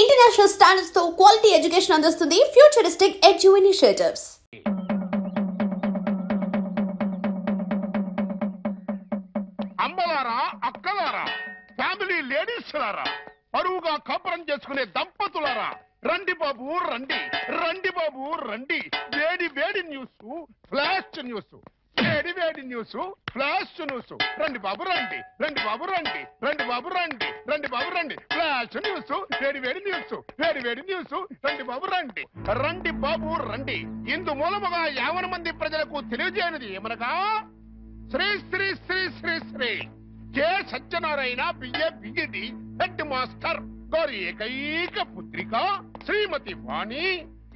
International standards తో quality education అందిస్తుంది futuristic edu initiatives. అమ్మలారా, అక్కలారా, ఫ్యామిలీ లేడీస్ లారా, పరువుగా కాపురం చేసుకునే దంపతులారా, రండి బాబు రండి, రండి బాబు రండి. వేడి వేడి న్యూస్, ఫ్లాష్ న్యూస్, వేడి వేడి న్యూస్, ఫ్లాష్ న్యూస్. రండి బాబు రండి, రండి బాబు రండి, రండి బాబు రండి, రండి బాబు రండి. ఫ్లాష్ న్యూస్, వేడి వేడి న్యూస్, వేడి వేడి న్యూస్. రండి బాబు రండి, రండి బాబు రండి. ఇందు మూలముగా 50 మంది ప్రజలకు తెలియజేయనిది ఏమనగా, Shri Shri Shri Shri Shri K Satyanarayana BA BEd head master గారి ఏకైక పుత్రిక శ్రీమతి వాణి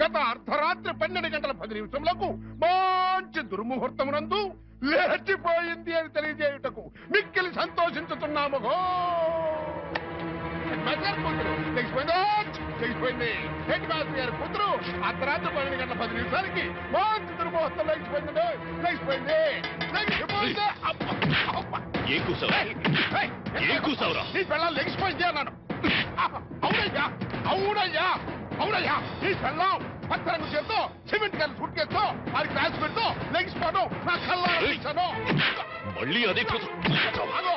గత అర్ధరాత్రి 12 గంటల 10 నిమిషములకు మంచి దుర్ముహూర్తమునందు లేచిపోయింది అని తెలియజేయుటకు మిక్కిలి సంతోషించుతున్నాము. లేచిపోయింది హెడ్ మాస్టర్ గారి కూతురు అర్ధరాత్రి 12 గంటల 10 నిమిషాలకి మంచి దుర్ముహూర్తం లేచిపోయింది. లేచిపోయింది నీ పిల్లలు లెగిసిపోయింది అన్నాను. అవునయ్యా, అవునయ్యా, అవునయ్యా. నీ పిల్లం పచ్చరంగు చేస్తూ సిమెంట్ గారి సూట్ కేస్తూ అది క్లాస్ పెడుతూ లెగిసిపోవడం నా కళ్ళ మళ్ళీ అదే ఆగో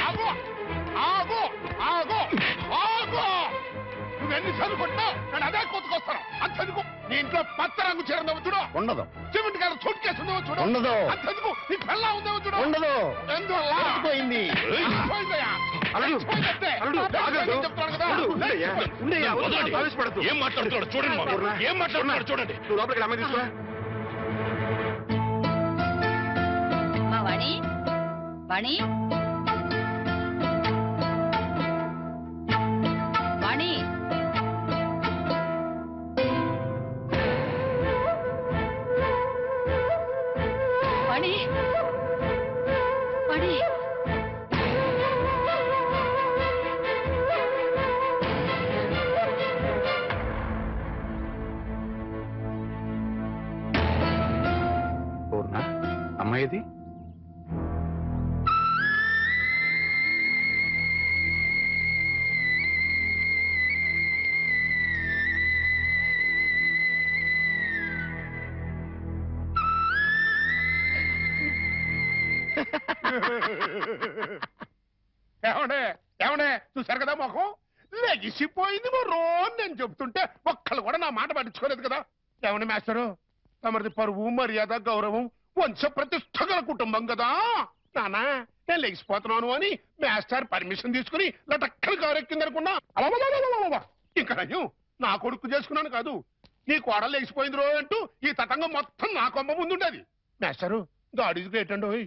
ఆగో ఆగో ఆగో ఆగో. నువ్వెన్నిసార్లు కొట్టినా నేను అదే కోతుకొస్తాను. అంతెందుకు నీ ఇంట్లో పచ్చ రంగు చీర ఉందేమో చూడు, ఉండదు. సిమెంట్ గారు సూట్ కేసు ఉందేమో చూడు, ఉండదు. అంతెందుకు నీ పిల్ల ఉందేమో చూడు, ఉండదు. ఎందువల్ల పోయింది? పోయిందయ్యా, పోయిందంటే చెప్తున్నాను కదా. ఏం మాట్లాడుతున్నాడు చూడండి, ఏం మాట్లాడుతున్నాడు చూడండి. నువ్వు లోపలికి అమ్మాయి తీసుకురా. వాణి, వాణి, వాణి, వాణి, వాణి. పూర్ణ, అమ్మాయిది ఏమండే ఏమండే చూశారు కదా మొహం లెగిసిపోయింది మరో నేను చెబుతుంటే ఒక్కళ్ళు కూడా నా మాట పట్టించుకోలేదు కదా. ఏమండి మాస్టరు, తమరిది పరువు మర్యాద గౌరవం వంశ ప్రతిష్ట గల కుటుంబం కదా. నానా నేను లెగిసిపోతున్నాను అని మాస్టర్ పర్మిషన్ తీసుకుని లటక్కలు కారెక్కింది అనుకున్నా. ఇంకా నయ్యం నా కొడుకు చేసుకున్నాను కాదు, నీ కోడలు లెగిసిపోయింది రో అంటూ ఈ తతంగం మొత్తం నా కొమ్మ ముందుండేది. మాస్టరు గాడ్ ఈజ్ గ్రేట్ అండి.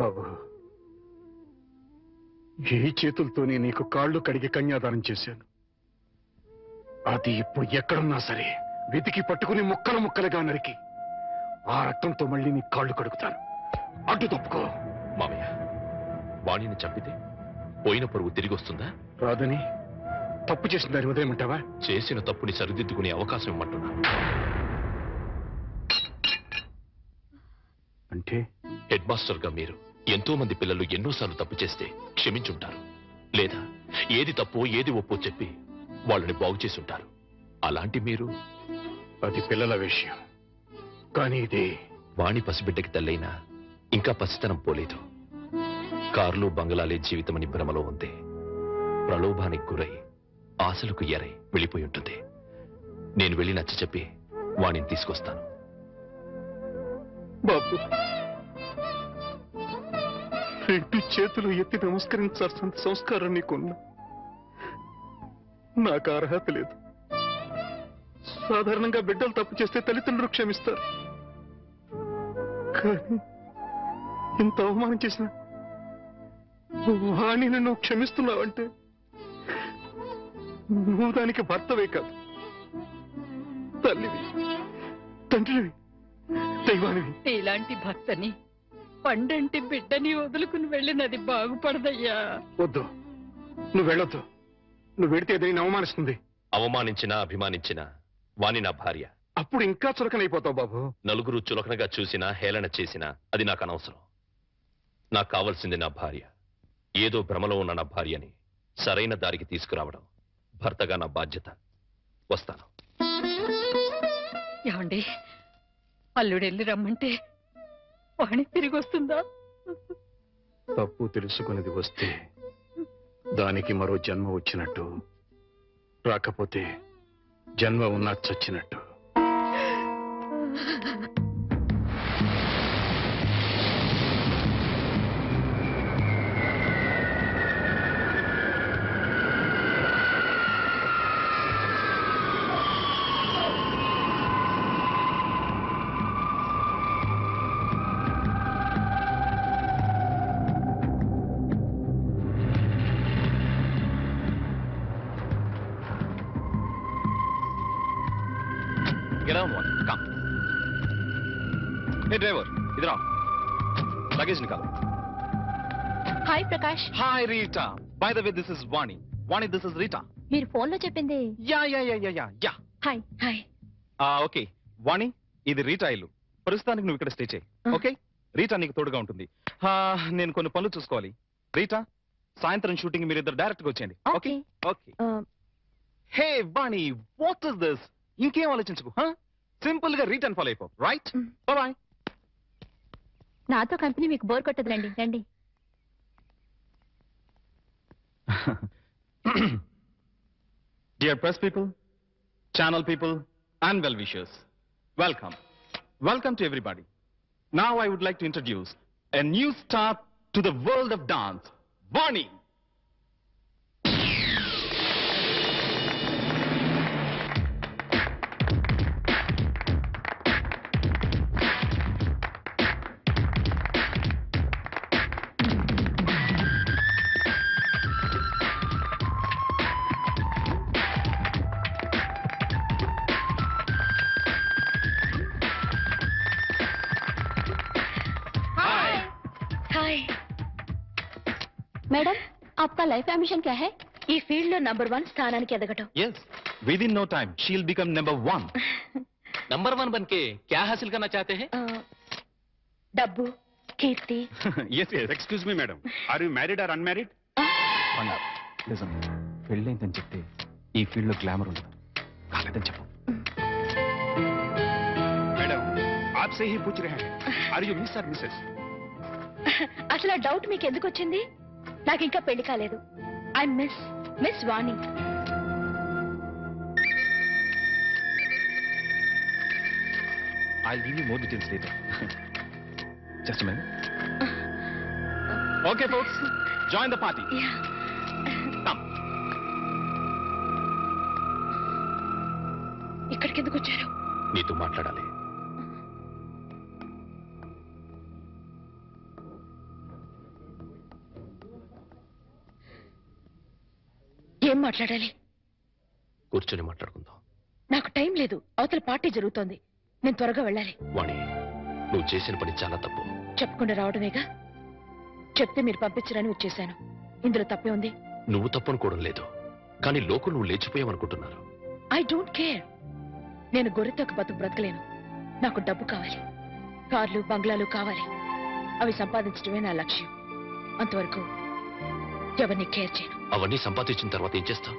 బాబు, ఈ చేతులతోనే నీకు కాళ్ళు కడిగి కన్యాదానం చేశాను. అది ఇప్పుడు ఎక్కడున్నా సరే వెతికి పట్టుకుని ముక్కలు ముక్కలుగా నరికి ఆ రక్తంతో మళ్ళీ నీ కాళ్ళు కడుగుతాను. అడ్డు తప్పుకో. మామయ్య, వాణిని చంపితే పోయిన పరువు తిరిగి వస్తుందా? రాదని తప్పు చేసిన దాని ఉదయమంటావా? చేసిన తప్పుని సరిదిద్దుకునే అవకాశం ఇవ్వమంటున్నా. అంటే హెడ్ మాస్టర్ గా మీరు ఎంతో మంది పిల్లలు ఎన్నోసార్లు తప్పు చేస్తే క్షమించుంటారు, లేదా ఏది తప్పో ఏది ఒప్పో చెప్పి వాళ్ళని బాగు చేసి ఉంటారు. అలాంటి మీరు అది పిల్లల విషయం, కానీ ఇది వాణి పసిబిడ్డకి తల్లైనా ఇంకా పసితనం పోలేదు. కార్లు బంగళాలే జీవితమని భ్రమలో ఉంది. ప్రలోభానికి గురై ఆశలకు ఎరై వెళ్ళిపోయి ఉంటుంది. నేను వెళ్ళి నచ్చ చెప్పి వాణిని తీసుకొస్తాను. బాబు, రెండు చేతులు ఎత్తి నమస్కరించాల్సిన సంస్కారం నీకున్నా నాకు అర్హత లేదు. సాధారణంగా బిడ్డలు తప్పు చేస్తే తల్లిదండ్రులు క్షమిస్తారు, కానీ ఇంత అవమానం చేసిన వాణిని నువ్వు క్షమిస్తున్నావంటే నువ్వు దానికి భర్తవే కాదు, తల్లివి, తండ్రివి, దైవానివి. ఇలాంటి భర్తని పండంటి బిడ్డని వదులుకుని వెళ్ళినది బాగుపడదయ్యా. వద్దు, నువ్వు వెళ్ళొద్దు. నువ్వు వెడితే ఏదైనా అవమానిస్తుంది. అవమానించినా అభిమానించినా వాణి నా భార్య. అప్పుడు ఇంకా చులకనైపోతావు బాబు. నలుగురు చులకనగా చూసినా హేళన చేసినా అది నాకు అనవసరం. నాకు కావాల్సింది నా భార్య. ఏదో భ్రమలో ఉన్న నా భార్యని సరైన దారికి తీసుకురావడం భర్తగా నా బాధ్యత. వస్తాను. ఏమండి, అల్లుడెళ్ళి రమ్మంటే వాణి తిరిగి వస్తుందా? తప్పు తెలుసుకునేది వస్తే దానికి మరో జన్మ వచ్చినట్టు, రాకపోతే జన్మ ఉన్నా చచ్చినట్టు. Get on one. Come. Hey driver, इधर आओ. Luggage निकालो. Hi Prakash. Hi Rita. By the way, this is Vani. Vani, this is Rita. మీరు ఫోన్ లో చెప్పింది. Yeah. Hi hi. Okay. Vani, ఇది రీటా ఇల్లు. ప్రస్తుతానికి నువ్వు ఇక్కడ స్టే చేయి. ఓకే? రీటా నీకు తోడుగా ఉంటుంది. నేను కొన్ని పనులు చూసుకోవాలి. రీటా, సాయంత్రం షూటింగ్ మీరిద్దరు డైరెక్ట్ గా వచ్చేయండి. Okay? Okay. Hey Vani, what is this? ఇంకేం ఆలోచించుకో. సింపుల్ గా రిటర్న్ ఫాలో అయిపో. రైట్? బాయ్. నాతో కంపెనీ మీకు బోర్ కొట్టదు. రండి రండి. Dear press people, channel people, and well wishers, welcome. Welcome to everybody. Now I would like to introduce a new star to the world of dance, Vani. Madam, आपका life ambition क्या है? ఈ field లో number 1 స్థానానికి ఎదగటం. Yes, within no time she'll become number 1. Number 1 बनके क्या हासिल करना चाहते हैं? డబ్బు, కీర్తి. Yes. Excuse me madam, are you married or unmarried? నిజం, పెళ్ళైందని చెప్తే ఈ ఫీల్డ్ లో గ్లామర్ ఉండదు. కాలేదని చెప్పు. మేడం, ఆప్సే హీ పూछ रहे हैं, are you miss or Mrs? అసలు ఆ డౌట్ మీకు ఎందుకు వచ్చింది? నాకు ఇంకా పెళ్లి కాలేదు. I miss Vani. I'll give you more details later. Just a minute. Okay, folks, join the party. Yeah. Come. ఇక్కడికి ఎందుకు వచ్చారు? నీతో మాట్లాడాలి. ఏం మాట్లాడాలి? కూర్చొని మాట్లాడుకుందాం. నాకు టైం లేదు. అవతల పార్టీ జరుగుతోంది. నేను త్వరగా వెళ్ళాలి. వాణి, నువ్వు చేసిన పని చాలా తప్పు. చెప్పకుండా రావడమేగా. చెప్తే మీరు పంపించరని వచ్చేసాను. ఇందులో తప్పే ఉంది. నువ్వు తప్పనుకోవడం లేదు, కానీ లోకం నువ్వు లేచిపోయావనుకుంటున్నారు. I don't care. నేను గొర్రెతో ఒక బతుకు బ్రతకలేను. నాకు డబ్బు కావాలి, కార్లు బంగ్లాలు కావాలి. అవి సంపాదించడమే నా లక్ష్యం. అంతవరకు ఎవరిని కేర్ చేయను. అవన్నీ సంపాదించిన తర్వాత ఏం చేస్తావు?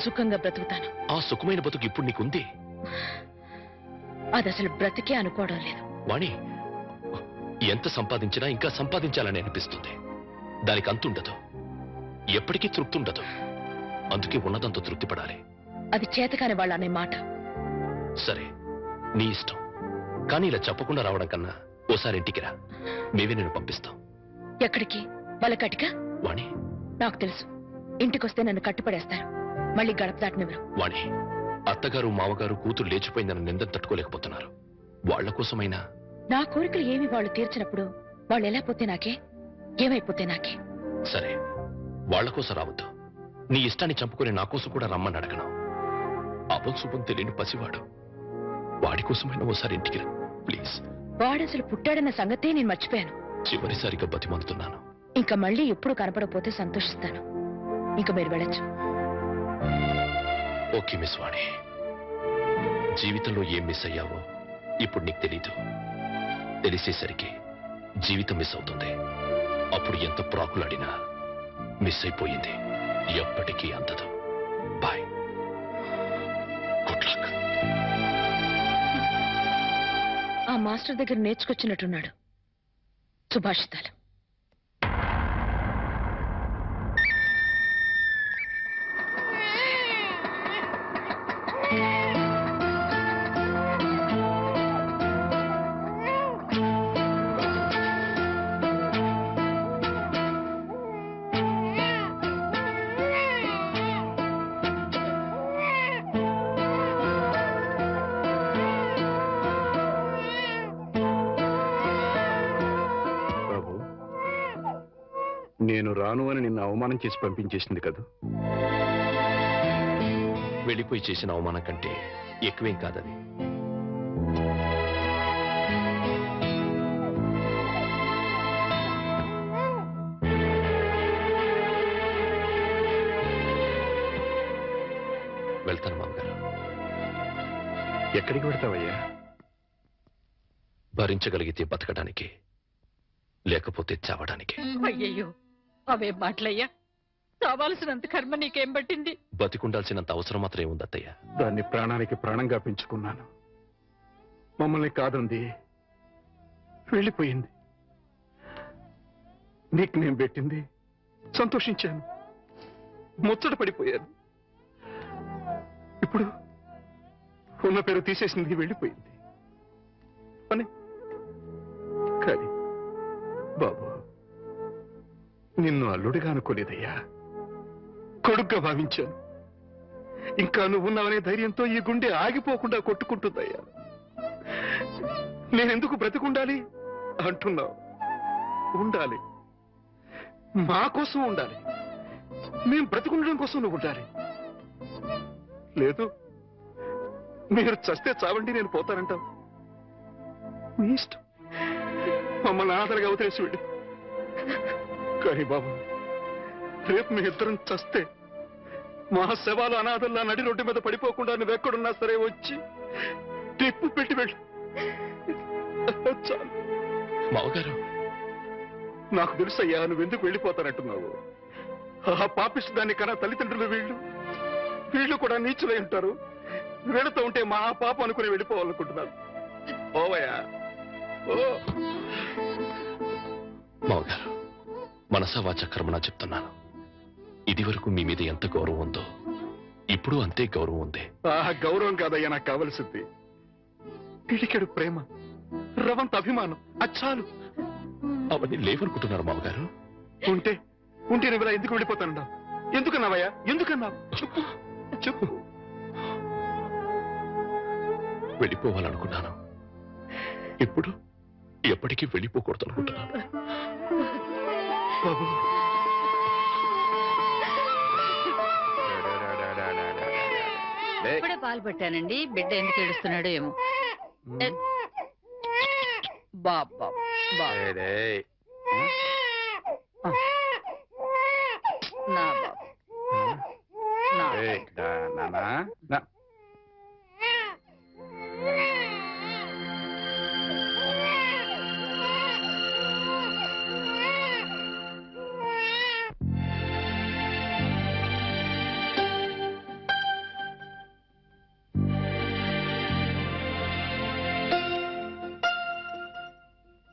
సుఖంగా బ్రతుకుతాను. ఆ సుఖమైన బతుకు ఇప్పుడు నీకుంది. అది అసలు బ్రతికే అనుకోవడం లేదు. వాణి, ఎంత సంపాదించినా ఇంకా సంపాదించాలని అనిపిస్తుంది. దానికి అంతుండదు, ఎప్పటికీ తృప్తి ఉండదు. అందుకే ఉన్నదంతా తృప్తి పడాలి. అది చేతకాని వాళ్ళు అనే మాట. సరే, నీ ఇష్టం. కానీ ఇలా చెప్పకుండా రావడం కన్నా ఓసారి ఇంటికి రా. మేమే నేను పంపిస్తాం. ఎక్కడికి? వలకటిక? వాణి, నాకు తెలుసు. ఇంటికొస్తే నన్ను కట్టుపడేస్తారు. మళ్ళీ గడప దాటనివ్వరు. వాణి, అత్తగారు మామగారు కూతురు లేచిపోయిందని నింద తట్టుకోలేకపోతున్నారు. వాళ్ల కోసమైనా. నా కోరికలు ఏమి వాళ్ళు తీర్చినప్పుడు వాళ్ళు ఎలా పోతే నాకే, ఏమైపోతే నాకే. సరే, వాళ్ల కోసం రావద్దు. నీ ఇష్టాన్ని చంపుకొని నా కోసం కూడా రమ్మని అడగను. అపం శుభం తెలియని పసివాడు. వాడి కోసమైనా ఓసారి ఇంటికి రా ప్లీజ్. వాడు అసలు పుట్టాడన్న సంగతే నేను మర్చిపోయాను. చివరిసారిగా బతిమాలుతున్నాను. ఇంకా మళ్ళీ ఎప్పుడు కనపడకపోతే సంతోషిస్తాను. ఇంకా మీరు వెళ్ళచ్చు. ఓకే మిస్ వాణి, జీవితంలో ఏం మిస్ అయ్యావో ఇప్పుడు నీకు తెలీదు. తెలిసేసరికి జీవితం మిస్ అవుతుంది. అప్పుడు ఎంత ప్రాకులాడినా మిస్ అయిపోయింది ఎప్పటికీ అందదు. Boy, good luck. ఆ మాస్టర్ దగ్గర నేర్చుకొచ్చినట్టున్నాడు సుభాషితాలు. నేను రాను అని నిన్ను అవమానం చేసి పంపించేసింది కదా. వెళ్ళిపోయి చేసిన అవమానం కంటే ఎక్కువేం కాదది. వెళ్తాను మామగారు. ఎక్కడికి వెళ్తావయ్యా? భరించగలిగితే బతకడానికి, లేకపోతే చావడానికి. అయ్యయ్యో, అవే మాటలయ్యా. చావాల్సినంత కర్మ నీకేం పట్టింది? బతికుండాల్సినంత అవసరం మాత్రం ఏముంది అత్తయ్య? దాన్ని ప్రాణానికి ప్రాణంగా పెంచుకున్నాను. మమ్మల్ని కాదంది, వెళ్ళిపోయింది. నీకు నేను పెట్టింది సంతోషించాను, ముచ్చట పడిపోయాను. ఇప్పుడు ఉన్న పేరు తీసేసింది, వెళ్ళిపోయింది అని. కానీ బాబు, నిన్ను అల్లుడిగా అనుకోలేదయ్యా, కొడుగ్గా భావించాను. ఇంకా నువ్వు ఉన్నావనే ధైర్యంతో ఈ గుండె ఆగిపోకుండా కొట్టుకుంటుందయ్యా. నేనెందుకు బ్రతికుండాలి అంటున్నావు? ఉండాలి, మా కోసం ఉండాలి. మేం బ్రతికుండడం కోసం నువ్వు ఉండాలి. లేదు, మీరు చస్తే చావండి, నేను పోతానంటావు. నీ ఇష్టం, మమ్మల్ని ఆదరగా వదిలేసి వెళ్ళి. కానీ బాబు, రేపు మీ ఇద్దరం చస్తే మా శవాలు అనాథల్లా నడి రోడ్డు మీద పడిపోకుండా నువ్వెక్కడున్నా సరే వచ్చి టిప్పు పెట్టి వెళ్ళి. చాలు మావగారు. నాకు తెలుసయ్యా, నువ్వెందుకు వెళ్ళిపోతానంటున్నావు. ఆ పాపిస్తు దాన్ని కన్నా తల్లిదండ్రులు వీళ్ళు కూడా నీచులై ఉంటారు. వీళ్ళతో ఉంటే మా పాప అనుకుని వెళ్ళిపోవాలనుకుంటున్నారు. ఓవయ్యా, ఓ. మావగారు, మనసా వాచ కర్మనా చెప్తున్నాను. ఇది వరకు మీ మీద ఎంత గౌరవం ఉందో ఇప్పుడు అంతే గౌరవం ఉంది. ఆ గౌరవం కాదయ్యా నాకు కావలసింది, పిడికెడు ప్రేమ, రవంత అభిమానం. అచ్చాలు. అవన్నీ లేవనుకుంటున్నారు మావగారు. ఉంటే నువ్వు ఇలా ఎందుకు వెళ్ళిపోతానన్నావు? ఎందుకన్నావయ్యా? ఎందుకన్నావు? చెప్పు చెప్పు. వెళ్ళిపోవాలనుకున్నాను, ఇప్పుడు ఎప్పటికీ వెళ్ళిపోకూడదు అనుకుంటున్నాను. బాబు, ఇప్పుడే పాలు పెట్టానండి. బిడ్డ ఎందుకు ఏడుస్తున్నాడో ఏమో. బాబా నా బాబు.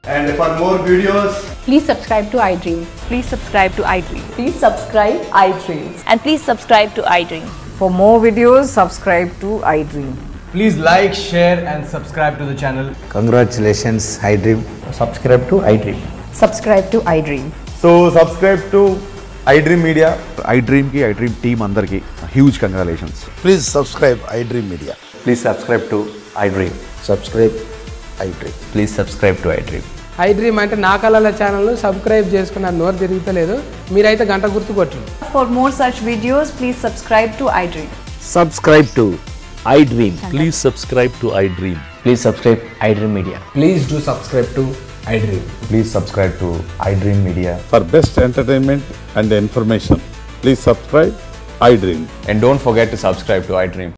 And for more videos, please subscribe to iDream. Please subscribe to iDream. Please subscribe iDream. And please subscribe to iDream. For more videos, subscribe to iDream. please like, share and subscribe to the channel. Congratulations, iDream. Subscribe to iDream. Subscribe to iDream. So subscribe to iDream Media. iDream ki iDream team andarki huge congratulations. Please subscribe iDream Media. Please subscribe to iDream. Subscribe iDream. Please subscribe to iDream. I dream అంటే నా కళల ఛానల్ను subscribe చేసుకున్న నోరు తిరుగుతలేదు. మీరైతే గంట గుర్తు కొట్టండి. For more such videos, please subscribe to iDream. Subscribe to iDream. Please subscribe to iDream. Please subscribe iDream Media. Please do subscribe to iDream. Please subscribe to iDream Media. For best entertainment and information, please subscribe iDream. And don't forget to subscribe to iDream.